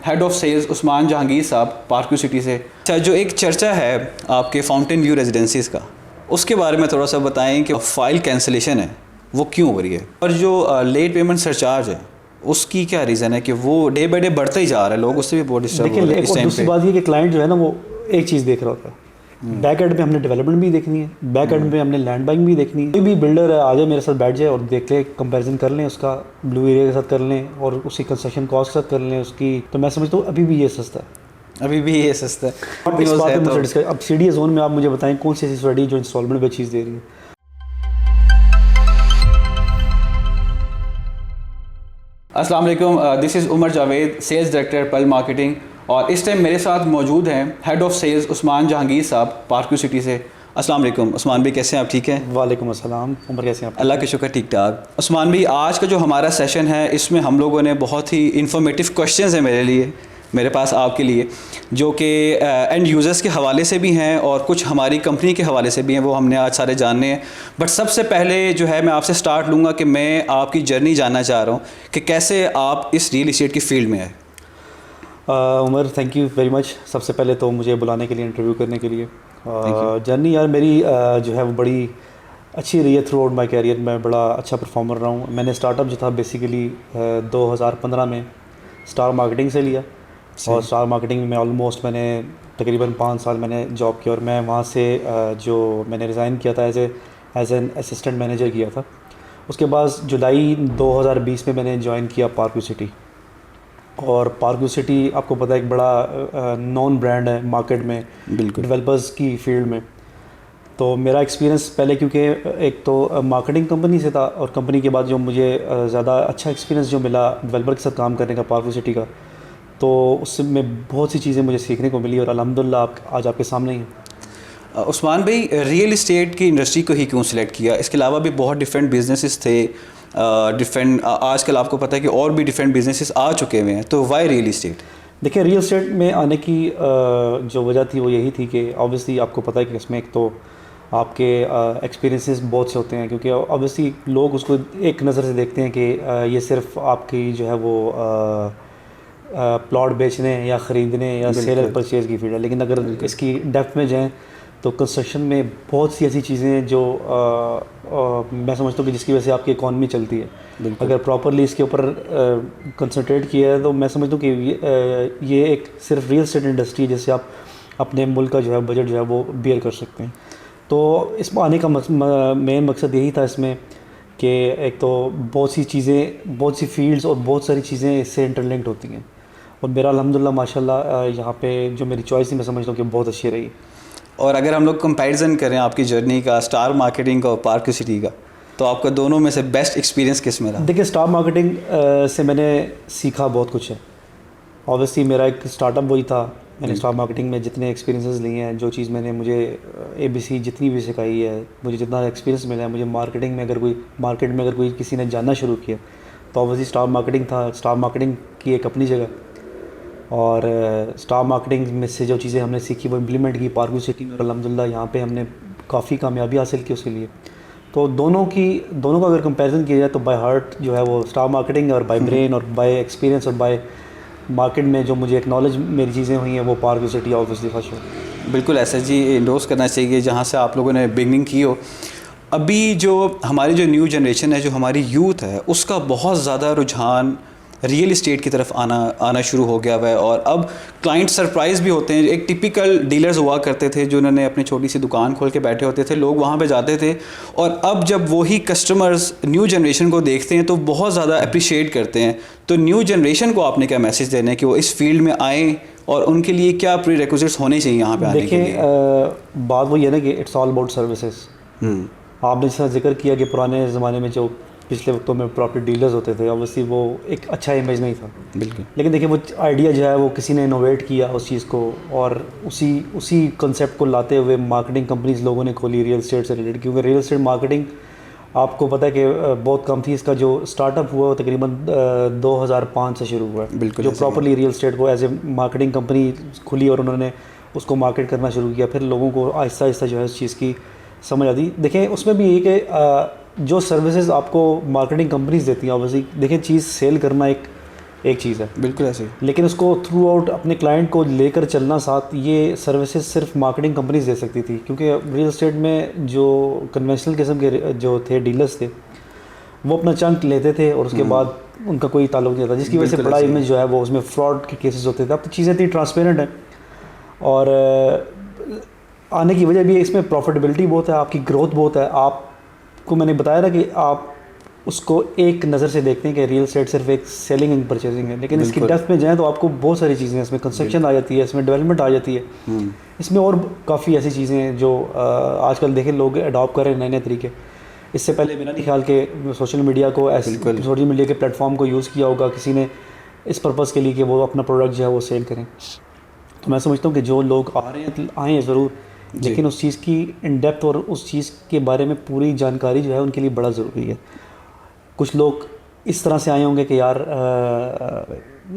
Head of sales Usman Jahangir साहब Park city से। अच्छा, जो एक चर्चा है आपके फाउंटेन व्यू रेजिडेंसीज़ का, उसके बारे में थोड़ा सा बताएं कि फ़ाइल कैंसिलेशन है वो क्यों हो रही है, और जो लेट पेमेंट सरचार्ज है उसकी क्या रीज़न है कि वो डे बाई डे बढ़ते ही जा रहा है, लोग उससे भी बहुत डिस्टर्ब हो रहे हैं इस टाइम पे। दूसरी बात ये कि क्लाइंट जो है ना वो एक चीज़ देख रहा होता है, बैक एंड पे हमने डेवलपमेंट भी देखनी है, बैक एंड पे हमने लैंड बाइंग भी देखनी है। कोई भी बिल्डर आ जाए मेरे साथ बैठ जाए और देख ले, कंपैरिजन कर लें उसका ब्लू एरिया के साथ कर लें और उसकी कंस्ट्रक्शन कॉस्ट के साथ कर लें उसकी, तो मैं समझता हूँ अभी भी ये सस्ता है, अभी भी ये सस्ता है। इस बात पे मुझे डिस्कस। अब सीडीए जोन में आप मुझे बताएं कौन सी ऐसी सोसाइटी जो इंस्टॉलमेंट पे चीज़ दे रही है। अस्सलाम वालेकुम, this is Umar Javed, sales director पल मार्केटिंग, और इस टाइम मेरे साथ मौजूद हैं head of sales Usman Jahangir साहब पार्क सिटी से। अस्सलाम वालेकुम उस्मान भाई, कैसे हैं आप? ठीक हैं? वालेकुम अस्सलाम उमर, कैसे हैं आप? अल्लाह के शुक्र, ठीक ठाक। उस्मान भाई, आज का जो हमारा सेशन है इसमें हम लोगों ने बहुत ही इन्फॉर्मेटिव क्वेश्चंस हैं मेरे पास आपके लिए, जो कि एंड यूज़र्स के हवाले से भी हैं और कुछ हमारी कंपनी के हवाले से भी हैं, वो हमने आज सारे जानने हैं। बट सबसे पहले जो है मैं आपसे स्टार्ट लूँगा कि मैं आपकी जर्नी जानना चाह रहा हूँ कि कैसे आप इस रियल इस्टेट की फील्ड में आए। Umar, thank you very much सबसे पहले तो मुझे बुलाने के लिए, इंटरव्यू करने के लिए। जर्नी यार मेरी जो है वो बड़ी अच्छी रही है थ्रू आउट माई कैरियर। मैं बड़ा अच्छा परफॉर्मर रहा हूँ। मैंने स्टार्टअप जो था बेसिकली 2015 में स्टार मार्केटिंग से लिया, और स्टार मार्केटिंग में ऑलमोस्ट मैंने तकरीबन 5 साल मैंने जॉब किया, और मैं वहाँ से जो मैंने रिज़ाइन किया था एज एन असिस्टेंट मैनेजर किया था। उसके बाद जुलाई 2020 में मैंने ज्वाइन किया पार्क सिटी, और पार्क सिटी आपको पता है एक बड़ा नॉन ब्रांड है मार्केट में, बिल्कुल, डेवलपर्स की फील्ड में। तो मेरा एक्सपीरियंस पहले क्योंकि एक तो मार्केटिंग कंपनी से था, और कंपनी के बाद जो मुझे ज़्यादा अच्छा एक्सपीरियंस जो मिला डेवलपर के साथ काम करने का पार्क सिटी का, तो उससे में बहुत सी चीज़ें मुझे सीखने को मिली, और अल्हम्दुलिल्लाह आज आपके सामने ही हैं। उस्मान भाई, रियल इस्टेट की इंडस्ट्री को ही क्यों सिलेक्ट किया? इसके अलावा भी बहुत डिफरेंट बिजनेसेस थे, डिफरेंट आजकल आपको पता है कि और भी डिफरेंट बिजनेसेस आ चुके हुए हैं, तो वाई रियल इस्टेट? देखिए, रियल इस्टेट में आने की जो वजह थी वो यही थी कि ऑब्वियसली आपको पता है कि इसमें एक तो आपके एक्सपीरियंसेस बहुत से होते हैं, क्योंकि ऑब्वियसली लोग उसको एक नज़र से देखते हैं कि ये सिर्फ आपकी जो है वो प्लॉट बेचने या ख़रीदने या सेल और परचेज़ की फील्ड है। लेकिन अगर इसकी डेप्थ में जाएँ तो कंस्ट्रक्शन में बहुत सी ऐसी चीज़ें हैं जो मैं समझता हूँ कि जिसकी वजह से आपकी इकॉनमी चलती है। अगर प्रॉपरली इसके ऊपर कंसंट्रेट किया है तो मैं समझता हूँ कि ये एक सिर्फ रियल एस्टेट इंडस्ट्री है जिससे आप अपने मुल्क का जो है बजट जो है वो बियर कर सकते हैं। तो इसमें आने का मेन मकसद यही था इसमें कि एक तो बहुत सी चीज़ें, बहुत सी फील्ड्स और बहुत सारी चीज़ें इससे इंटरलिंक्ड होती हैं, और मेरा अल्हम्दुलिल्लाह माशाल्लाह यहाँ पे जो मेरी चॉइस थी मैं समझता हूँ कि बहुत अच्छी रही। और अगर हम लोग कंपैरिजन करें आपकी जर्नी का स्टार मार्केटिंग का और पार्क सिटी का, तो आपका दोनों में से बेस्ट एक्सपीरियंस किस में रहा? देखिए, स्टार मार्केटिंग से मैंने सीखा बहुत कुछ है। ऑब्वियसली मेरा एक स्टार्टअप वही था। मैंने स्टार मार्केटिंग में जितने एक्सपीरियंसेस लिए हैं, जो चीज़ मैंने मुझे ABC जितनी भी सिखाई है, मुझे जितना एक्सपीरियंस मिला है, मुझे मार्केट में अगर कोई किसी ने जानना शुरू किया तो ऑब्वियसली स्टार मार्केटिंग था। स्टार मार्केटिंग की एक अपनी जगह, और स्टार मार्केटिंग में से जो चीज़ें हमने सीखी वो इम्प्लीमेंट की पार्क सिटी में, और अल्हम्दुलिल्लाह यहाँ पे हमने काफ़ी कामयाबी हासिल की उसके लिए। तो दोनों का अगर कंपैरिजन किया जाए तो बाय हार्ट जो है वो स्टार मार्केटिंग, और बाय ब्रेन और बाय एक्सपीरियंस और बाय मार्केट में जो मुझे एक्नॉलेज मेरी चीज़ें हुई हैं वो पार्क सिटी ऑब्वियसली फर्स्ट है। बिल्कुल ऐसा जी, इंडोर्स करना चाहिए जहाँ से आप लोगों ने बिगनिंग की हो। अभी जो हमारी जो न्यू जनरेशन है, जो हमारी यूथ है, उसका बहुत ज़्यादा रुझान रियल इस्टेट की तरफ आना शुरू हो गया हुआ है, और अब क्लाइंट सरप्राइज़ भी होते हैं। एक टिपिकल डीलर्स हुआ करते थे जो उन्होंने अपनी छोटी सी दुकान खोल के बैठे होते थे, लोग वहाँ पे जाते थे, और अब जब वही कस्टमर्स न्यू जनरेशन को देखते हैं तो बहुत ज़्यादा अप्रिशिएट करते हैं। तो न्यू जनरेशन को आपने क्या मैसेज देना है कि वो इस फील्ड में आएँ, और उनके लिए क्या प्रीरेक्विजिट्स होने चाहिए यहाँ पे आने के लिए? देखिए, बात वही है ना कि इट्स ऑल अबाउट सर्विसेज। आपने जैसा जिक्र किया कि पुराने ज़माने में जो पिछले वक्तों में प्रॉपर्टी डीलर्स होते थे, ऑब्वियसली वो एक अच्छा इमेज नहीं था। बिल्कुल। लेकिन देखिए, वो आइडिया जो है वो किसी ने इनोवेट किया उस चीज़ को, और उसी कंसेप्ट को लाते हुए मार्केटिंग कंपनीज लोगों ने खोली रियल एस्टेट से रिलेटेड। क्योंकि रियल एस्टेट मार्केटिंग आपको पता है कि बहुत कम थी। इसका जो स्टार्टअप हुआ वो तकरीबन 2005 से शुरू हुआ है। बिल्कुल, जो प्रॉपर्ली रियल एस्टेट को एज ए मार्केटिंग कंपनी खुली और उन्होंने उसको मार्केट करना शुरू किया। फिर लोगों को आहिस्ता आहिस्ता जो है उस चीज़ की समझ आती। देखें, उसमें भी ये कि जो सर्विसेज आपको मार्केटिंग कंपनीज देती हैं, ऑब्वियसली देखिए चीज़ सेल करना एक चीज़ है, बिल्कुल ऐसे। लेकिन उसको थ्रू आउट अपने क्लाइंट को लेकर चलना साथ, ये सर्विसेज सिर्फ मार्केटिंग कंपनीज दे सकती थी, क्योंकि रियल एस्टेट में जो कन्वेंशनल किस्म के जो थे डीलर्स थे वो अपना चंक लेते थे और उसके बाद उनका कोई ताल्लुक नहीं था, जिसकी वजह से बड़ा इमेज जो है वो उसमें फ्रॉड के केसेस होते थे। अब तो चीज़ें इतनी ट्रांसपेरेंट हैं और आने की वजह भी है, इसमें प्रॉफिटेबिलिटी बहुत है, आपकी ग्रोथ बहुत है। आपको मैंने बताया ना कि आप उसको एक नज़र से देखते हैं कि रियल एस्टेट सिर्फ एक सेलिंग एंड परचेजिंग है, लेकिन इसकी डेप्थ में जाएँ तो आपको बहुत सारी चीज़ें हैं, इसमें कंस्ट्रक्शन आ जाती है, इसमें डेवलपमेंट आ जाती है, इसमें और काफ़ी ऐसी चीज़ें हैं जो आजकल देखें लोग अडॉप्ट कर रहे हैं नए नए तरीके। इससे पहले मेरा नहीं ख्याल कि सोशल मीडिया को सोशल मीडिया के प्लेटफॉर्म को यूज़ किया होगा किसी ने इस पर्पज़ के लिए कि वो अपना प्रोडक्ट जो है वो सेल करें। तो मैं समझता हूँ कि जो लोग आ रहे हैं आए हैं ज़रूर, लेकिन उस चीज़ की इन डेप्थ और उस चीज़ के बारे में पूरी जानकारी जो है उनके लिए बड़ा ज़रूरी है। कुछ लोग इस तरह से आए होंगे कि यार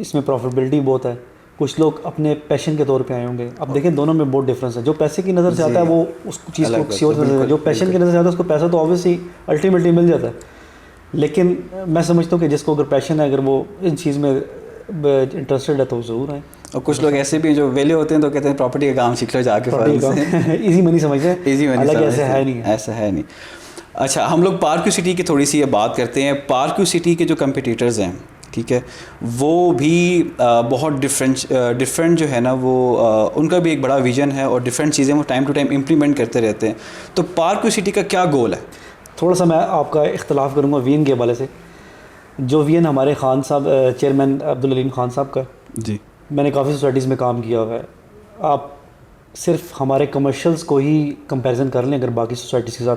इसमें प्रॉफिटेबिलिटी बहुत है, कुछ लोग अपने पैशन के तौर पे आए होंगे। अब देखें दोनों में बहुत डिफरेंस है, जो पैसे की नज़र से आता है वो उस चीज़ को किसी और नज़र से, जो पैशन की नज़र से आता है उसको पैसा तो ऑब्वियसली अल्टीमेटली मिल जाता है, लेकिन मैं समझता हूँ कि जिसको अगर पैशन है, अगर वो इन चीज़ में इंटरेस्टेड है तो ज़रूर है। और कुछ लोग ऐसे भी जो वेले होते हैं तो कहते हैं प्रॉपर्टी का काम सीख लो जाके, इजी मनी समझते हैं, इजी मनी, हालांकि ऐसा है नहीं, ऐसा है नहीं। अच्छा, हम लोग पार्क्यू सिटी की थोड़ी सी ये बात करते हैं। पार्क्यू सिटी के जो कंपिटिटर्स हैं, ठीक है, वो भी बहुत डिफरेंट जो है ना वो उनका भी एक बड़ा विजन है और डिफरेंट चीज़ें वो टाइम टू टाइम इम्प्लीमेंट करते रहते हैं। तो पार्क्यू सिटी का क्या गोल है? थोड़ा सा मैं आपका इख्तलाफ करूँगा वीएन के हवाले से। जो वीएन हमारे खान साहब, चेयरमैन अब्दुल अलीम खान साहब का जी, मैंने काफ़ी सोसाइटीज़ में काम किया हुआ है। आप सिर्फ हमारे कमर्शियल्स को ही कंपैरिजन कर लें अगर बाकी सोसाइटीज़ के साथ,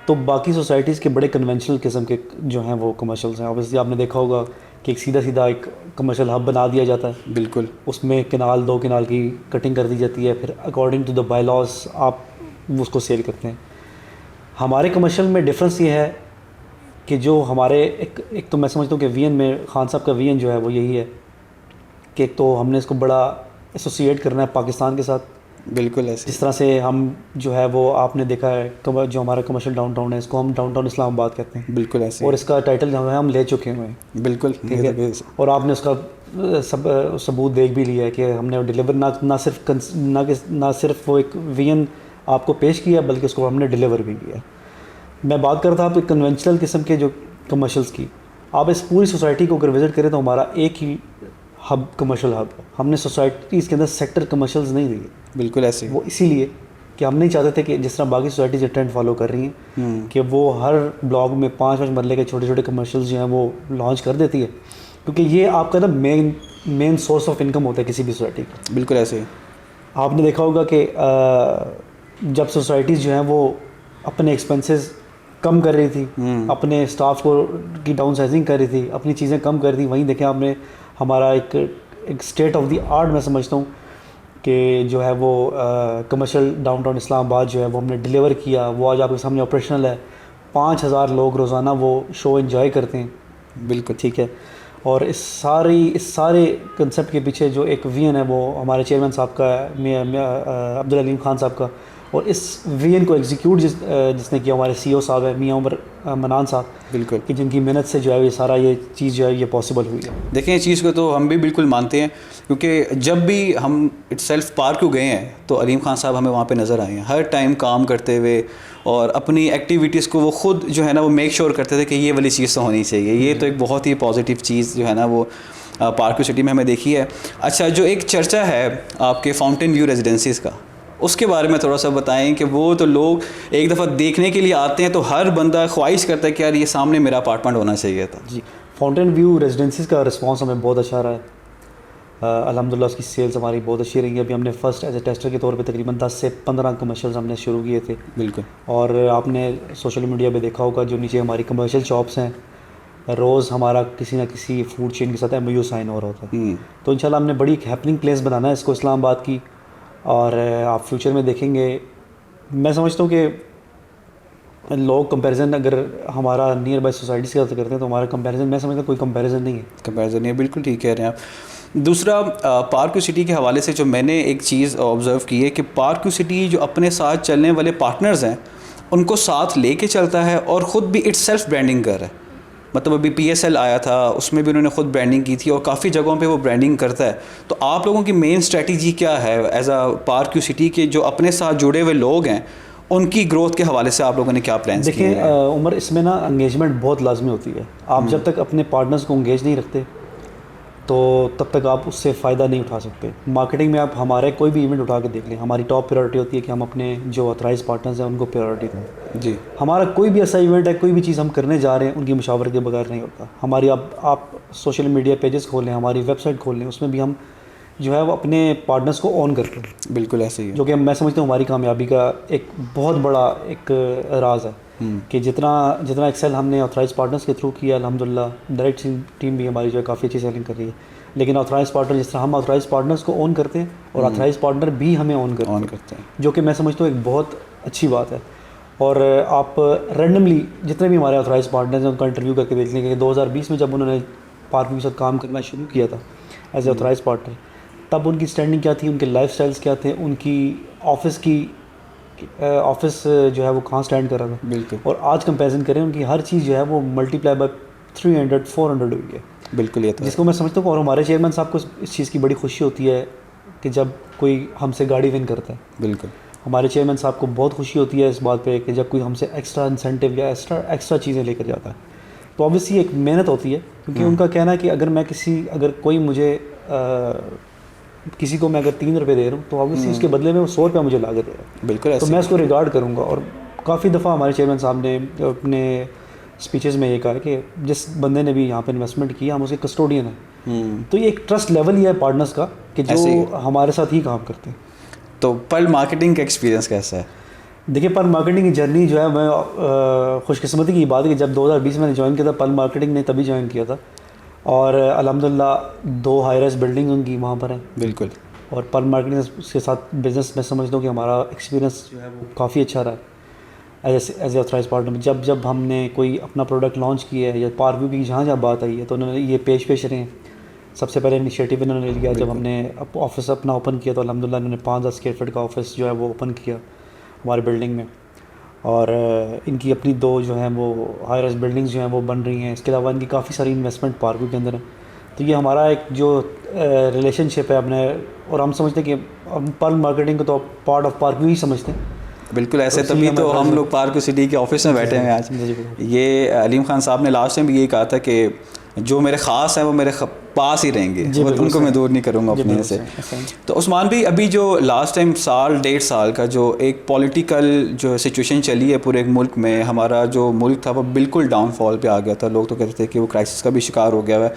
तो बाकी सोसाइटीज़ के बड़े कन्वेंशनल किस्म के जो हैं वो कमर्शियल्स हैं। ऑब्वियसली आपने देखा होगा कि एक सीधा एक कमर्शियल हब बना दिया जाता है, बिल्कुल, उसमें केनाल 2 केनाल की कटिंग कर दी जाती है, फिर according to the bylaws आप उसको सेल करते हैं। हमारे कमर्शियल में डिफरेंस ये है कि जो हमारे एक तो मैं समझता हूँ कि वीएन में खान साहब का वीएन जो है वो यही है कि एक तो हमने इसको बड़ा एसोसिएट करना है पाकिस्तान के साथ। बिल्कुल ऐसे, जिस तरह से हम जो है वो आपने देखा है जो हमारा कमर्शियल डाउनटाउन है, इसको हम डाउनटाउन इस्लामाबाद कहते हैं। बिल्कुल ऐसे, और इसका टाइटल जो है हम ले चुके हुए हैं। बिल्कुल, ठीक है, और आपने उसका सबूत देख भी लिया है कि हमने डिलीवर ना सिर्फ वो एक वीएन आपको पेश किया बल्कि उसको हमने डिलीवर भी किया। मैं बात कर रहा था आप कन्वेंशनल किस्म के जो कमर्शियल्स की, आप इस पूरी सोसाइटी को अगर विज़िट करें तो हमारा एक ही हब कमर्शियल हब है। हमने सोसाइटीज़ के अंदर सेक्टर कमर्शियल्स नहीं दिए। बिल्कुल ऐसे, वो इसीलिए कि हम नहीं चाहते थे कि जिस तरह बाकी सोसाइटीज़ ट्रेंड फॉलो कर रही हैं कि वो हर ब्लॉक में 5-5 मरले के छोटे छोटे कमर्शियल्स जो हैं वो लॉन्च कर देती है, क्योंकि ये आपका ना मेन सोर्स ऑफ इनकम होता है किसी भी सोसाइटी का। बिल्कुल ऐसे, आपने देखा होगा कि जब सोसाइटीज़ जो हैं वो अपने एक्सपेंसेस कम कर रही थी, अपने स्टाफ को की डाउन साइजिंग कर रही थी, अपनी चीज़ें कम कर दी, वहीं देखें आपने हमारा एक स्टेट ऑफ द आर्ट मैं समझता हूँ कि जो है वो कमर्शियल डाउनटाउन इस्लामाबाद जो है वो हमने डिलीवर किया। वो आज आपके सामने ऑपरेशनल है। 5000 लोग रोज़ाना वो शो एंजॉय करते हैं। बिल्कुल ठीक है, और इस सारे कंसेप्ट के पीछे जो एक वीएन है वो हमारे चेयरमैन साहब का अब्दुल अलीम खान साहब का, और इस वीएन को एग्जीक्यूट जिसने किया हमारे सीईओ साहब है मियां उमर मनान साहब। बिल्कुल, कि जिनकी मेहनत से जो है ये सारा ये चीज़ जो है ये पॉसिबल हुई है। देखें इस चीज़ को तो हम भी बिल्कुल मानते हैं, क्योंकि जब भी हम इटसेल्फ पार्क्यू गए हैं तो अलीम खान साहब हमें वहाँ पे नज़र आए हैं हर टाइम काम करते हुए, और अपनी एक्टिविटीज़ को वो ख़ुद जो है ना वो मेक श्योर करते थे कि ये वाली चीज़ तो होनी चाहिए। ये तो एक बहुत ही पॉजिटिव चीज़ जो है ना वो पार्क्यू सिटी में हमें देखी है। अच्छा, जो एक चर्चा है आपके फाउंटेन व्यू रेजिडेंसीज़ का, उसके बारे में थोड़ा सा बताएं कि वो तो लोग एक दफ़ा देखने के लिए आते हैं तो हर बंदा ख्वाहिश करता है कि यार ये सामने मेरा अपार्टमेंट होना चाहिए था। जी, फाउंटेन व्यू रेजिडेंसीज़ का रिस्पांस हमें बहुत अच्छा रहा है। अल्हम्दुलिल्लाह उसकी सेल्स हमारी बहुत अच्छी रही है। अभी हमने फ़र्स्ट एज ए टेस्टर के तौर पे तकरीबन 10 से 15 कमर्शियल्स हमने शुरू किए थे। बिल्कुल, और आपने सोशल मीडिया पे देखा होगा जो नीचे हमारी कमर्शियल शॉप्स हैं, रोज़ हमारा किसी ना किसी फूड चेन के साथ MOU साइन हो रहा होता है। तो इंशाल्लाह हमने बड़ी एक हैपनिंग प्लेस बनाना है इसको इस्लामाबाद की, और आप फ्यूचर में देखेंगे। मैं समझता हूँ कि लोग कंपैरिजन अगर हमारा नियर बाय सोसाइटीज़ के साथ करते हैं तो हमारा कंपैरिजन मैं समझता हूँ कोई कंपैरिजन नहीं है। कंपैरिजन नहीं है, बिल्कुल ठीक कह रहे हैं आप। दूसरा, पार्क्यू सिटी के हवाले से जो मैंने एक चीज़ ऑब्ज़र्व की है कि पार्क्यू सिटी जो अपने साथ चलने वाले पार्टनर्स हैं उनको साथ लेके चलता है और ख़ुद भी इट्सेल्फ ब्रांडिंग कर रहा है। मतलब अभी PSL आया था, उसमें भी उन्होंने खुद ब्रांडिंग की थी और काफ़ी जगहों पे वो ब्रांडिंग करता है। तो आप लोगों की मेन स्ट्रेटजी क्या है as a Park View City के जो अपने साथ जुड़े हुए लोग हैं, उनकी ग्रोथ के हवाले से आप लोगों ने क्या प्लान्स किए हैं? देखिए उमर, इसमें ना एंगेजमेंट बहुत लाजमी होती है। आप जब तक अपने पार्टनर्स को एंगेज नहीं रखते तो तब तक आप उससे फ़ायदा नहीं उठा सकते। मार्केटिंग में आप हमारे कोई भी इवेंट उठा के देख लें, हमारी टॉप प्रायोरिटी होती है कि हम अपने जो ऑथराइज पार्टनर्स हैं उनको प्रायोरिटी दें। जी, हमारा कोई भी ऐसा इवेंट है, कोई भी चीज़ हम करने जा रहे हैं, उनकी मशावरत के बगैर नहीं होता। हमारी आप सोशल मीडिया पेजेस खोलें, हमारी वेबसाइट खोल लें, उसमें भी हम जो है वो अपने पार्टनर्स को ऑन करते हैं, बिल्कुल ऐसे ही है। जो कि मैं समझता हूँ हमारी कामयाबी का एक बहुत बड़ा एक राज है कि जितना एक्सेल हमने ऑथराइज पार्टनर्स के थ्रू किया, अल्हम्दुलिल्लाह डायरेक्ट टीम भी हमारी जो है काफ़ी अच्छी सेलिंग कर रही है। लेकिन ऑथराइज पार्टनर, जिस तरह हम ऑथराइज पार्टनर्स को ऑन करते हैं और ऑथराइज पार्टनर भी हमें ऑन करते हैं, जो कि मैं समझता हूँ एक बहुत अच्छी बात है। और आप रैंडमली जितने भी हमारे ऑथराइज पार्टनर्स हैं उनका इंटरव्यू करके देख लेंगे कि 2020 में जब उन्होंने पार्क के साथ काम करना शुरू किया था एज ए ऑथराइज पार्टनर, तब उनकी स्टैंडिंग क्या थी, उनके लाइफ स्टाइल्स क्या थे, उनकी ऑफिस जो है वो कहाँ स्टैंड कर रहा था। बिल्कुल, और आज कंपैरिजन करें, उनकी हर चीज़ जो है वो मल्टीप्लाई बाय 300-400 हुई है, बिल्कुल ये तो है। जिसको मैं समझता हूँ। और हमारे चेयरमैन साहब को इस चीज़ की बड़ी खुशी होती है कि जब कोई हमसे गाड़ी विन करता है। बिल्कुल, हमारे चेयरमैन साहब को बहुत खुशी होती है इस बात पे कि जब कोई हमसे एक्स्ट्रा इंसेंटिव या एक्स्ट्रा चीज़ें लेकर जाता है। तो ऑब्वियसली एक मेहनत होती है, क्योंकि उनका कहना है कि अगर कोई मुझे किसी को मैं अगर 3 रुपये दे रहा हूँ तो ऑब्वियसली उसके बदले में वो 100 रुपया मुझे लागत दे रहा है। बिल्कुल तो ऐसे मैं उसको रिगार्ड करूँगा। और काफ़ी दफ़ा हमारे चेयरमैन साहब ने अपने स्पीचेस में ये कहा है कि जिस बंदे ने भी यहाँ पे इन्वेस्टमेंट किया, हम उसके कस्टोडियन हैं। तो ये एक ट्रस्ट लेवल ही है पार्टनर्स का कि जो हमारे साथ ही काम करते हैं। तो पर्ल मार्केटिंग का एक्सपीरियंस कैसा है? देखिए, पर्ल मार्केटिंग की जर्नी जो है, मैं खुशकिस्मती की बात है कि जब 2020 में ज्वाइन किया था, पर्ल मार्केटिंग ने तभी ज्वाइन किया था। और अल्हम्दुलिल्लाह 2 हाई राइज बिल्डिंग उनकी वहाँ पर हैं। बिल्कुल, और पर्ल मार्केटिंग के साथ बिज़नेस मैं समझता हूँ कि हमारा एक्सपीरियंस जो है वो काफ़ी अच्छा रहा है एज ए ऑथराइज पार्टनर। जब हमने कोई अपना प्रोडक्ट लॉन्च किया है या पार्क व्यू की जहाँ बात आई है, तो उन्होंने ये पेश रहे हैं। सबसे पहले इनिशिएटिव इन्होंने लिया जब हमने ऑफिस अपना ओपन किया, तो अल्हम्दुलिल्लाह इन्होंने 5000 स्क्वायर फीट का ऑफिस जो है वो ओपन किया हमारी बिल्डिंग में। और इनकी अपनी 2 जो हैं वो हाई राइज बिल्डिंग्स जो हैं वो बन रही हैं। इसके अलावा इनकी काफ़ी सारी इन्वेस्टमेंट पार्क व्यू के अंदर है। तो ये हमारा एक जो रिलेशनशिप है अपने, और हम समझते हैं कि हम पर्ल मार्केटिंग को तो पार्ट ऑफ पार्क व्यू ही समझते हैं। बिल्कुल ऐसे, तभी तो हम लोग पार्क क्यू सिटी के ऑफिस में बैठे हैं आज। ये अलीम खान साहब ने लास्ट टाइम भी यही कहा था कि जो मेरे ख़ास हैं वो मेरे पास ही रहेंगे, उनको मैं दूर नहीं करूँगा अपने से। तो उस्मान भी, अभी जो लास्ट टाइम 1.5 साल का जो एक पॉलिटिकल जो सिचुएशन चली है पूरे मुल्क में, हमारा जो मुल्क था वो बिल्कुल डाउनफॉल पे आ गया था। लोग तो कहते थे कि वो क्राइसिस का भी शिकार हो गया है।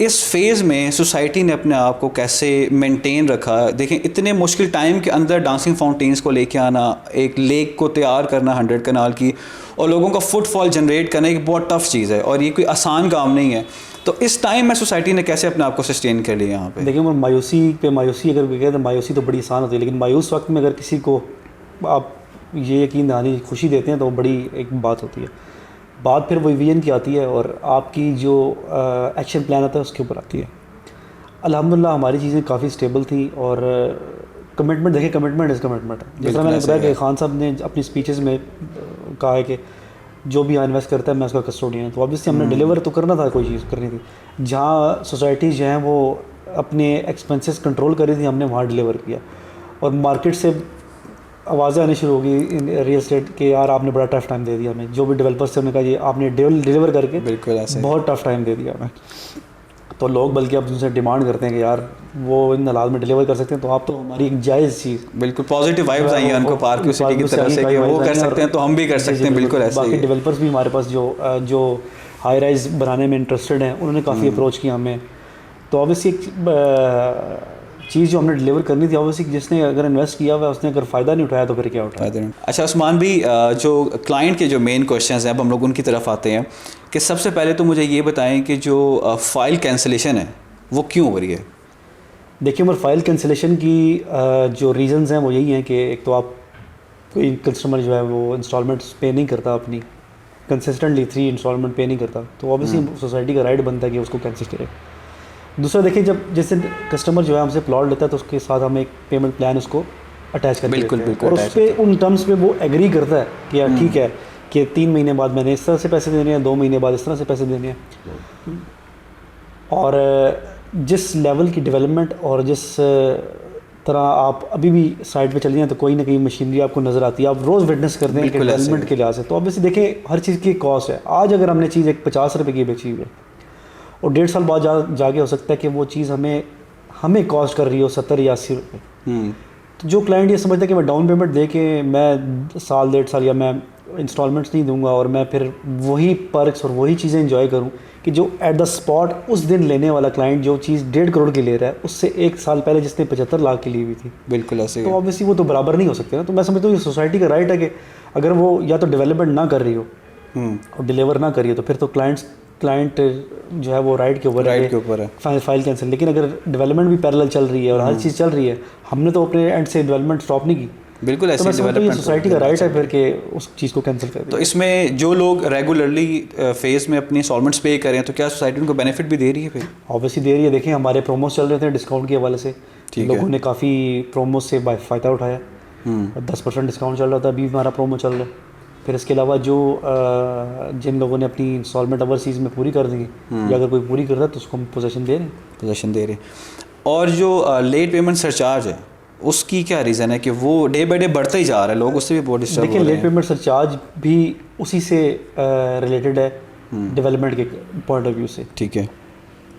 इस फेज़ में सोसाइटी ने अपने आप को कैसे मेंटेन रखा? देखें, इतने मुश्किल टाइम के अंदर डांसिंग फाउंटेन्स को लेके आना, एक लेक को तैयार करना 100 कनाल की, और लोगों का फुटफॉल जनरेट करना एक बहुत टफ चीज़ है और ये कोई आसान काम नहीं है। तो इस टाइम में सोसाइटी ने कैसे अपने आप को सस्टेन कर लिया यहाँ पे? देखिए, मायूसी अगर कोई कहे तो मायूसी तो बड़ी आसान होती है, लेकिन मायूस वक्त में अगर किसी को आप ये यकीन दहानी खुशी देते हैं तो बड़ी एक बात होती है। बात फिर वही विजन की आती है और आपकी जो एक्शन प्लान आता है उसके ऊपर आती है। अल्हम्दुलिल्लाह हमारी चीज़ें काफ़ी स्टेबल थी और कमिटमेंट, देखिए कमिटमेंट इज़ कमिटमेंट है। जिस तरह मैंने बताया कि खान साहब ने अपनी स्पीचेस में कहा है कि जो भी यहाँ इन्वेस्ट करता है मैं उसका कस्टोडियन हूँ। तो ऑब्वियसली हमने डिलीवर तो करना था, कोई चीज़ करनी थी। जहाँ सोसाइटी जो हैं वो अपने एक्सपेंसेस कंट्रोल कर रही थी, हमने वहाँ डिलीवर किया। और मार्केट से आवाज़ें आनी शुरू हो गई रियल एस्टेट के, यार आपने बड़ा टफ टाइम दे दिया हमें। जो भी डेवलपर्स थे उन्होंने कहा ये आपने डिलीवर करके बिल्कुल ऐसे बहुत टफ टाइम दे दिया हमें। तो लोग बल्कि अब उनसे डिमांड करते हैं कि यार वो इन हालात में डिलीवर कर सकते हैं, तो आप तो हमारी एक जायज़ चीज़, बिल्कुल पॉजिटिव वाइब्स आई हैं उनको पार्क क्यू सिटी की तरफ से कि वो कर सकते हैं तो हम भी कर सकते हैं। बिल्कुल ऐसे बाकी डेवलपर्स भी हमारे पास जो हाई राइज बनाने में इंटरेस्टेड हैं, उन्होंने काफ़ी अप्रोच किया हमें। तो ऑब्वियसली एक चीज़ जो हमने डिलीवर करनी थी, ऑब्वियसली जिसने अगर इन्वेस्ट किया हुआ है उसने अगर फ़ायदा नहीं उठाया तो फिर क्या उठाया। अच्छा उस्मान भी, जो क्लाइंट के जो मेन क्वेश्चंस हैं अब हम लोग उनकी तरफ आते हैं कि सबसे पहले तो मुझे ये बताएं कि जो फ़ाइल कैंसिलेशन है वो क्यों हो रही है? देखिए उमर, फ़ाइल कैंसिलेशन की जो रीज़न्स हैं वो यही हैं कि एक तो आप कोई कस्टमर जो है वो इंस्टॉलमेंट्स पे नहीं करता, अपनी कंसिस्टेंटली 3 इंस्टॉलमेंट पे नहीं करता, तो ऑब्वियसली सोसाइटी का राइट बनता है कि उसको कैंसिल करे। दूसरा देखिए, जब जैसे कस्टमर जो है हमसे प्लॉट लेता है तो उसके साथ हम एक पेमेंट प्लान उसको अटैच करके बिल्कुल और उस पर उन टर्म्स पे वो एग्री करता है कि यार ठीक है, कि 3 महीने बाद मैंने इस तरह से पैसे देने हैं, 2 महीने बाद इस तरह से पैसे देने हैं। और जिस लेवल की डेवलपमेंट और जिस तरह आप अभी भी साइट पे चले जाएं तो कोई ना कोई मशीनरी आपको नज़र आती है, आप रोज़ विटनेस करते हैं कि बिल्कुल ऐसे डेवलपमेंट के लिहाज से। तो ऑब्वियसली देखें हर चीज़ की कॉस्ट है। आज अगर हमने चीज़ एक 50 रुपये की बेची हुई है और 1.5 साल बाद जाके हो सकता है कि वो चीज़ हमें कॉस्ट कर रही हो 70 या 80 रुपये। तो जो क्लाइंट ये समझता है कि मैं डाउन पेमेंट दे के मैं साल 1.5 साल या मैं इंस्टॉलमेंट्स नहीं दूंगा और मैं फिर वही पर्क्स और वही चीज़ें इंजॉय करूं, कि जो एट द स्पॉट उस दिन लेने वाला क्लाइंट जो चीज़ 1.5 करोड़ की ले रहा है उससे 1 साल पहले जिसने 75 लाख की ली हुई थी, बिल्कुल ऐसे तो ऑब्वियसली वो तो बराबर नहीं हो सकते ना। तो मैं समझता हूँ ये सोसाइटी का राइट है कि अगर वो या तो डेवलपमेंट ना कर रही हो और डिलीवर ना करिए तो फिर तो क्लाइंट जो है वो राइट के ऊपर है फाइल कैंसिल। लेकिन अगर डेवलपमेंट भी पैरेलल चल रही है और हर चीज़ चल रही है, हमने तो अपने एंड से डेवलपमेंट स्टॉप नहीं की, बिल्कुल ऐसे तो डेवलपमेंट सोसाइटी का राइट है फिर के उस चीज़ को कैंसिल कर। तो इसमें जो लोग रेगुलरली फेज में अपनी इंस्टॉलमेंट्स पे करें तो क्या सोसाइटी उनको बेनिफिट भी दे रही है? फिर ऑब्वियसली दे रही है। देखें हमारे प्रोमोस चल रहे थे डिस्काउंट के हवाले से, लोगों ने काफ़ी प्रोमो से फ़ायदा उठाया। 10% डिस्काउंट चल रहा था, अभी हमारा प्रोमो चल रहा है। फिर इसके अलावा जो जिन लोगों ने अपनी इंस्टॉलमेंट ओवरसीज़ में पूरी कर दी या अगर कोई पूरी कर रहा है तो उसको हम पोजीशन दे रहे हैं। और जो लेट पेमेंट सरचार्ज है उसकी क्या रीज़न है कि वो डे बाई डे बढ़ता ही जा रहा है, लोग उससे भी बहुत डिस्टर्ब हो रहे हैं? देखिए लेट पेमेंट सरचार्ज भी उसी से रिलेटेड है डेवलपमेंट के पॉइंट ऑफ व्यू से। ठीक है,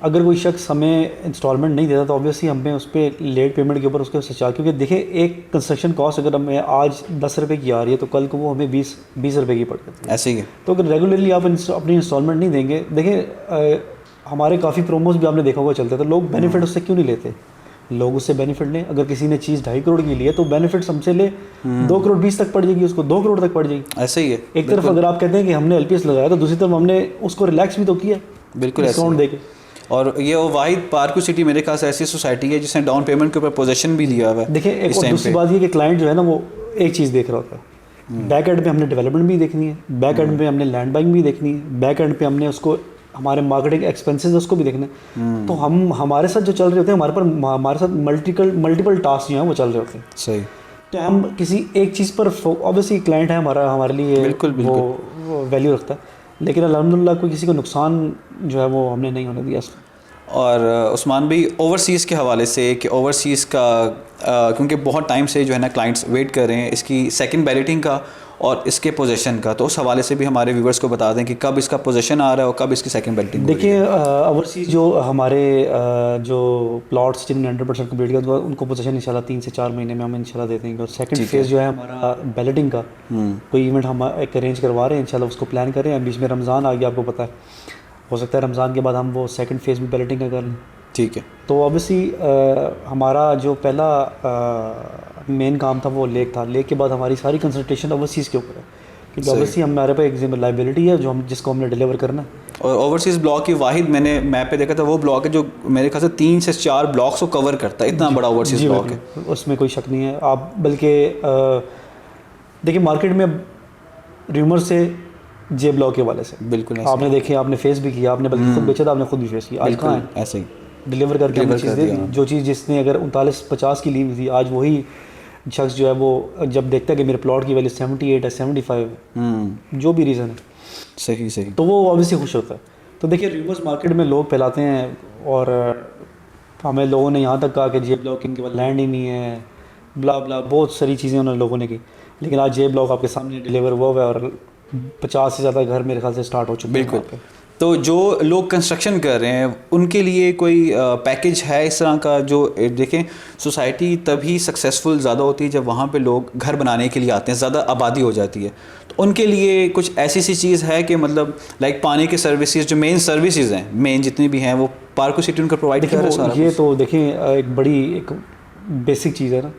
अगर कोई शख्स हमें इंस्टॉलमेंट नहीं देता तो ऑब्वियसली हमें उस पर लेट पेमेंट के ऊपर उसके सरचार्ज, क्योंकि देखिए एक कंस्ट्रक्शन कॉस्ट अगर हमें आज 10 रुपये की आ रही है तो कल को वो हमें 20 रुपये की पड़ जाती है। ऐसे ही है। तो अगर रेगुलरली आप अपनी इंस्टॉलमेंट नहीं देंगे, देखिए हमारे काफ़ी प्रोमोज भी आपने देखा होगा चलते हैं, तो लोग बेनिफिट उससे क्यों नहीं लेते? लोग उससे बेनिफिट लें। अगर किसी ने चीज़ 2.5 करोड़ की ली है तो बेनिफिट हमसे ले 2 करोड़ 20 तक पड़ जाएगी, उसको 2 करोड़ तक पड़ जाएगी। ऐसे ही है। एक तरफ अगर आप कहते हैं कि हमने LPS लगाया तो दूसरी तरफ हमने उसको रिलैक्स भी तो किया, बिल्कुल डिस्काउंट देके। और ये वो वाहिद पार्को सिटी मेरे ख्याल से ऐसी सोसाइटी है जिसने डाउन पेमेंट के ऊपर पोजीशन भी लिया हुआ है। देखिए एक और दूसरी बात ये कि क्लाइंट जो है ना वो एक चीज़ देख रहा होता है, बैक एंड पे हमने डेवलपमेंट भी देखनी है, बैक एंड पे हमने लैंड बाइंग भी देखनी है, बैक एंड पे हमने उसको हमारे मार्केटिंग एक्सपेंसेस उसको भी देखना है। तो हमारे साथ जो चल रहे होते हैं हमारे साथ मल्टीपल टास्क जो हैं वो चल रहे होते हैं। सही। तो हम किसी एक चीज़ पर ऑब्वियसली क्लाइंट है हमारे लिए बिल्कुल वो वैल्यू रखता है, लेकिन अल्हम्दुलिल्लाह कोई किसी को नुकसान जो है वो हमने नहीं होने दिया। और उस्मान भाई ओवरसीज़ के हवाले से कि ओवरसीज़ का क्योंकि बहुत टाइम से जो है ना क्लाइंट्स वेट कर रहे हैं इसकी सेकंड बैलेटिंग का और इसके पोजीशन का, तो उस हवाले से भी हमारे व्यूवर्स को बता दें कि कब इसका पोजीशन आ रहा है और कब इसकी सेकंड बैलेटिंग। देखिए ओवरसीज़ जो हमारे जो प्लॉट्स जिनने 100% कम्प्लीट किया उनको पोजीशन इंशाल्लाह 3 से 4 महीने में हम इंशाल्लाह दे देंगे। और सेकंड फेज़ जो है हमारा बैलेटिंग का कोई इवेंट हम एक अरेंज करवा रहे हैं, इंशाल्लाह उसको प्लान कर रहे हैं। बीच में रमज़ान आ गया, आपको पता है, हो सकता है रमज़ान के बाद हम वो सेकंड फेज़ भी बैलेटिंग का कर लें। ठीक है। तो ऑब्वियसली हमारा जो पहला मेन काम था वो लेक था। लेक के बाद हमारी सारी कंसंट्रेशन ओवरसीज़ के ऊपर है, क्योंकि ऑब्वियसली हमारे पास एक लाइबिलिटी है जो जिसको हमने डिलीवर करना है। और ओवरसीज़ ब्लॉक की वाहिद मैंने मैप पे देखा था वो ब्लॉक है जो मेरे ख्याल से 3 से 4 ब्लॉक्स को कवर करता है, इतना बड़ा ओवरसीज़ ब्लॉक है, उसमें कोई शक नहीं है। आप बल्कि देखिए मार्केट में र्यूमर से जे ब्लॉक के वाले से बिल्कुल आपने देखे, आपने फेस भी किया, आपने बल्कि खुद बेचा था, आपने खुद भी फेस किया। आज कहाँ है? ऐसे ही डिलीवर करके हमने चीज़ दे दी। जो चीज़ जिसने अगर 39-50 की ली हुई थी, आज वही शख्स जो है वो जब देखता है कि मेरे प्लॉट की वैल्यू 78 है 75 है, जो भी रीज़न है, सही तो वो ऑब्वियसली खुश होता है। तो देखिए र्यूमर्स मार्केट में लोग फैलाते हैं और हमें लोगों ने यहाँ तक कहा कि जे ब्लॉक इनके पास लैंड ही नहीं है, ब्ला ब्ला, बहुत सारी चीज़ें उन्होंने लोगों ने की। लेकिन आज जे ब्लॉक आपके सामने डिलीवर हुआ है और 50 से ज़्यादा घर मेरे ख्याल से स्टार्ट हो चुके हैं। बिल्कुल। तो जो लोग कंस्ट्रक्शन कर रहे हैं उनके लिए कोई पैकेज है इस तरह का? जो देखें सोसाइटी तभी सक्सेसफुल ज़्यादा होती है जब वहाँ पे लोग घर बनाने के लिए आते हैं, ज़्यादा आबादी हो जाती है, तो उनके लिए कुछ ऐसी सी चीज़ है कि मतलब लाइक पानी के सर्विसेज जो मेन सर्विसेज हैं, मेन जितनी भी हैं, वो पार्को सिटी उनका प्रोवाइड कर रहा है। ये तो देखें एक बड़ी एक बेसिक चीज़ है ना,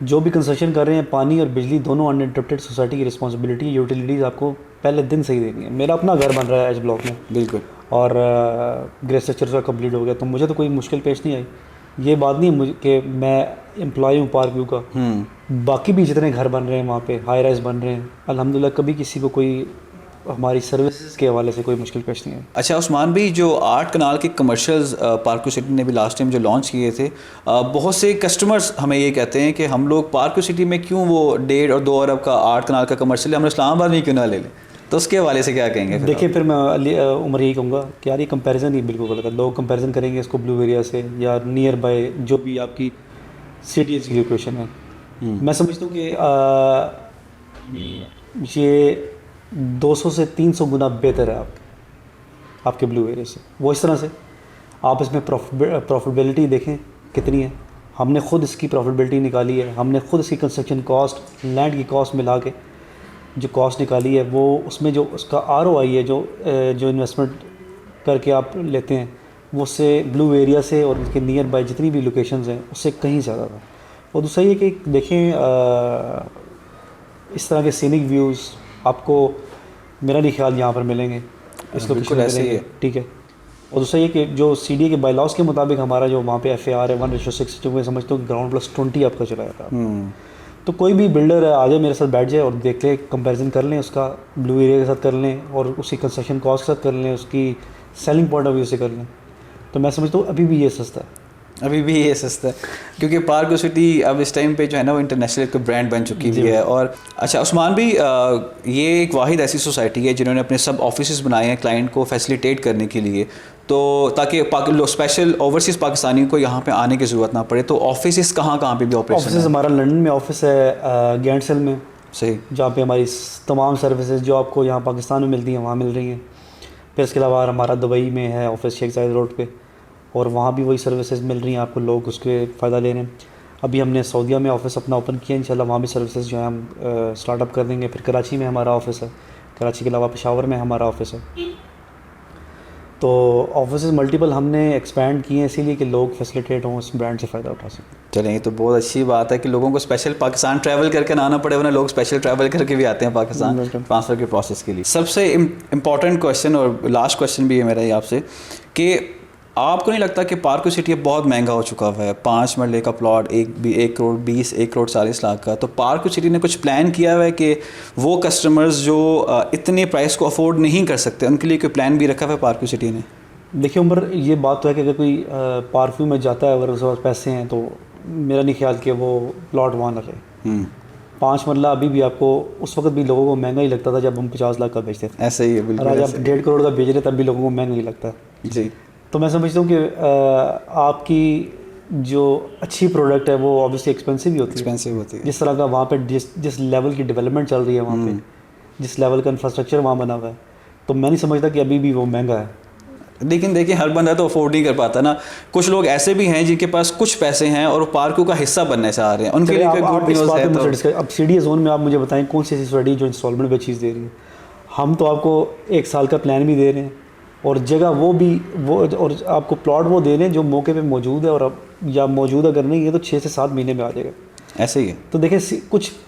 जो भी कंस्ट्रक्शन कर रहे हैं पानी और बिजली दोनों अनइंटरप्टेड सोसाइटी की रिस्पांसिबिलिटी, यूटिलिटीज़ आपको पहले दिन से ही देनी है। मेरा अपना घर बन रहा है एच ब्लॉक में, बिल्कुल, और ग्रे स्ट्रक्चर का कंप्लीट हो गया, तो मुझे तो कोई मुश्किल पेश नहीं आई। ये बात नहीं मुझे कि मैं एम्प्लॉय हूँ पार्क व्यू का, बाकी भी जितने घर बन रहे हैं वहाँ पे हाई राइज बन रहे हैं, अल्हम्दुलिल्लाह कभी किसी को कोई हमारी सर्विसेज के हवाले से कोई मुश्किल पेश नहीं है। अच्छा उस्मान भाई, जो 8 कनाल के कमर्शियल्स पार्को सिटी ने भी लास्ट टाइम जो लॉन्च किए थे, बहुत से कस्टमर्स हमें ये कहते हैं कि हम लोग पार्को सिटी में क्यों वो 1.5 और 2 अरब का 8 कनाल का कमर्शियल हम इस्लामाबाद में क्यों ना ले लें? तो उसके हवाले से क्या कहेंगे फिर देखिए फिर मैं उमर यही कहूँगा कि यार ये कंपैरिजन ही बिल्कुल गलत है। लोग कंपैरिजन करेंगे इसको ब्लू एरिया से या नियर बाय जो भी आपकी सिटी की लोकेशन है। मैं समझता हूँ कि ये 200 से 300 गुना बेहतर है आपके ब्लू एरिया से। वो इस तरह से आप इसमें प्रॉफिटेबिलिटी देखें कितनी है। हमने ख़ुद इसकी प्रॉफिटेबिलिटी निकाली है, हमने ख़ुद इसकी कंस्ट्रक्शन कॉस्ट, लैंड की कॉस्ट मिला के जो कॉस्ट निकाली है, वो उसमें जो उसका ROI है, जो इन्वेस्टमेंट करके आप लेते हैं, वो उससे ब्लू एरिया से और उसके नियर बाय जितनी भी लोकेशंस हैं उससे कहीं ज़्यादा था। और दूसरा ये कि देखें इस तरह के सीनिक व्यूज़ आपको मेरा नहीं ख्याल यहाँ पर मिलेंगे, इस लोकेशन में मिलेंगे, ठीक है। और दूसरा ये कि जो CDA के बायलॉज के मुताबिक हमारा जो वहाँ पे FAR है 1:6, जो मैं समझता हूँ कि ground+20 आपका चला जाता है। तो कोई भी बिल्डर है आ जाए मेरे साथ बैठ जाए और देख ले, कंपैरिजन कर लें उसका ब्लू एरिया के साथ कर लें और उसकी कंस्ट्रक्शन कॉस्ट के साथ कर लें, उसकी सेलिंग पॉइंट ऑफ व्यू से कर लें, तो मैं समझता हूँ अभी भी ये सस्ता है। अभी भी ये सस्ता है क्योंकि पार्क सिटी अब इस टाइम पे जो है ना वो इंटरनेशनल एक ब्रांड बन चुकी हुई है। और अच्छा उस्मान भी, ये एक वाहिद ऐसी सोसाइटी है जिन्होंने अपने सब ऑफिसेज बनाए हैं क्लाइंट को फैसिलिटेट करने के लिए, तो ताकि स्पेशल ओवरसीज़ पाकिस्तानियों को यहाँ पे आने की ज़रूरत ना पड़े। तो ऑफिसेज कहाँ कहाँ पे भी ऑपरेशन ऑफिस हमारा लंदन में ऑफिस है, गैंडसेल में, सही, जहाँ पे हमारी तमाम सर्विसेज जो आपको यहाँ पाकिस्तान में मिलती हैं वहाँ मिल रही हैं। फिर इसके अलावा हमारा दुबई में है ऑफिस शेख जायद रोड पे, और वहाँ भी वही सर्विसेज मिल रही हैं आपको, लोग उसके फ़ायदा ले रहे हैं। अभी हमने सऊदीया में ऑफिस अपना ओपन किया, इंशाल्लाह वहाँ भी सर्विसेज जो है हम स्टार्टअप कर देंगे। फिर कराची में हमारा ऑफिस है, कराची के अलावा पेशावर में हमारा ऑफिस है। तो ऑफिसेज मल्टीपल हमने एक्सपैंड किए हैं इसीलिए कि लोग फैसिलिटेट हों, इस ब्रांड से फ़ायदा उठा सकें। चलें, ये तो बहुत अच्छी बात है कि लोगों को स्पेशल पाकिस्तान ट्रैवल करके ना आना पड़े, वरना लोग स्पेशल ट्रैवल करके भी आते हैं पाकिस्तान ट्रांसफ़र के प्रोसेस के लिए। सबसे इम्पॉर्टेंट क्वेश्चन और लास्ट क्वेश्चन भी है मेरा ये आपसे कि आपको नहीं लगता कि पार्क सिटी अब बहुत महंगा हो चुका हुआ है? 5 मरले का प्लॉट 1 करोड़ 20, 1 करोड़ 40 लाख का। तो पार्क सिटी ने कुछ प्लान किया हुआ है कि वो कस्टमर्स जो इतने प्राइस को अफोर्ड नहीं कर सकते उनके लिए कोई प्लान भी रखा हुआ है पार्क सिटी ने? देखिए उमर, ये बात तो है कि अगर कोई पार्क में जाता है, अगर उसके पास पैसे हैं, तो मेरा नहीं ख्याल कि वो प्लॉट वहाँ ना रहे। 5 मरला अभी भी आपको उस वक्त भी लोगों को महंगा ही लगता था जब हम 50 लाख का बेचते थे। ऐसे ही है, बिल्कुल। और आज आप 1.5 करोड़ का बेच रहे तब भी लोगों को महंगा ही लगता है जी। तो मैं समझता हूँ कि आपकी जो अच्छी प्रोडक्ट है वो ऑब्वियसली एक्सपेंसिव ही होती है। जिस तरह का वहाँ पे जिस लेवल की डेवलपमेंट चल रही है वहाँ पे, जिस लेवल का इंफ्रास्ट्रक्चर वहाँ बना हुआ है, तो मैं नहीं समझता कि अभी भी वो महंगा है। लेकिन देखिए हर बंदा तो अफोर्ड नहीं कर पाता ना। कुछ लोग ऐसे भी हैं जिनके पास कुछ पैसे हैं और पार्कों का हिस्सा बनने चाह रहे हैं, उनके लिए गुड न्यूज़ है। तो अब CDA जोन में आप मुझे बताएं कौन सी ऐसी सोसाइटी जो इंस्टॉलमेंट पे चीज़ दे रही है? हम तो आपको 1 साल का प्लान भी दे रहे हैं और जगह वो और आपको प्लॉट वो दे रहे हैं जो मौके पे मौजूद है, और अब या मौजूद अगर नहीं है तो 6 से 7 महीने में आ जाएगा। ऐसे ही है। तो देखिए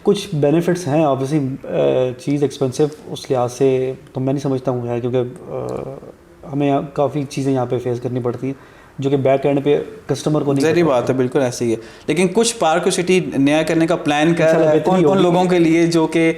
कुछ बेनिफिट्स हैं। ऑब्वियसली चीज़ एक्सपेंसिव उस लिहाज से तो मैं नहीं समझता हूँ यार, क्योंकि हमें काफ़ी चीज़ें यहाँ पे फेस करनी पड़ती हैं जो कि बैक एंड पे कस्टमर को नहीं। ज़ाहिर बात है, बिल्कुल ऐसे ही है। लेकिन कुछ पार्क सिटी नया करने का प्लान कर रहा है उन लोगों के लिए जो कि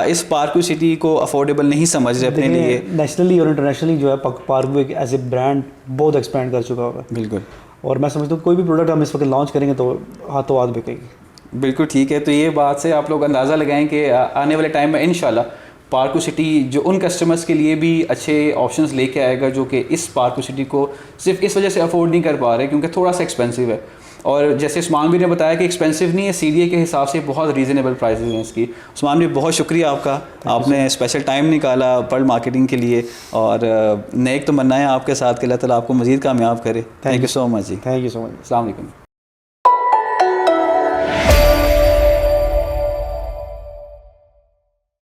इस पार्क सिटी को अफोर्डेबल नहीं समझ रहे अपने लिए। नेशनली और इंटरनेशनली जो है पार्क एक एज ए ब्रांड बहुत एक्सपैंड कर चुका होगा। बिल्कुल। और मैं समझता हूँ कोई भी प्रोडक्ट हम इस वक्त लॉन्च करेंगे तो हाथों हाथ बिकेगी। बिल्कुल ठीक है। तो ये बात से आप लोग अंदाज़ा लगाएं कि आने वाले टाइम में इंशाल्लाह पार्क सिटी जो उन कस्टमर्स के लिए भी अच्छे ऑप्शंस लेके आएगा जो कि इस पार्क सिटी को सिर्फ इस वजह से अफोर्ड नहीं कर पा रहे क्योंकि थोड़ा सा एक्सपेंसिव है। और जैसे उस्मान भी ने बताया कि एक्सपेंसिव नहीं है, CDA के हिसाब से बहुत रीज़नेबल प्राइसेस हैं इसकी। उस्मान भी बहुत शुक्रिया आपका, आपने स्पेशल टाइम निकाला पर्ल मार्केटिंग के लिए, और नेक तो बनना है आपके साथ कि अल्लाह ताला आपको मज़ीद कामयाब करे। Thank you so much ji. Thank you so much. अस्सलाम वालेकुम।